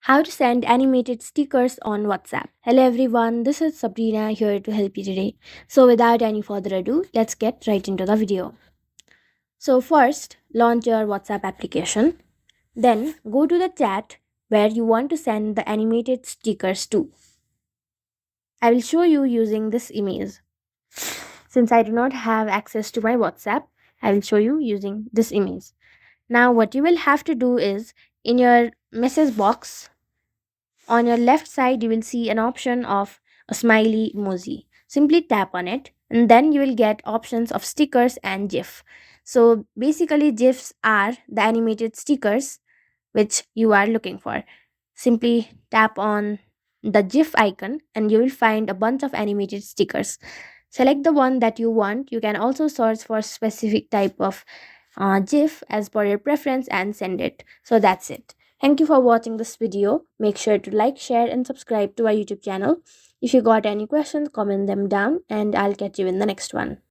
How to send animated stickers on WhatsApp. Hello everyone, this is Sabrina here to help you today. So without any further ado, let's get right into the video. So first, launch your WhatsApp application. Then go to the chat where you want to send the animated stickers to. I will show you using this image. Since I do not have access to my WhatsApp, I will show you using this image. Now what you will have to do is in your message box on your left side, you will see an option of a smiley emoji. Simply tap on it, and then you will get options of stickers and GIF. So basically, GIFs are the animated stickers which you are looking for. Simply tap on the GIF icon, and you will find a bunch of animated stickers. Select the one that you want. You can also search for specific type of GIF as per your preference and send it. So that's it. Thank you for watching this video. Make sure to like, share, and subscribe to our YouTube channel. If you got any questions, comment them down, and I'll catch you in the next one.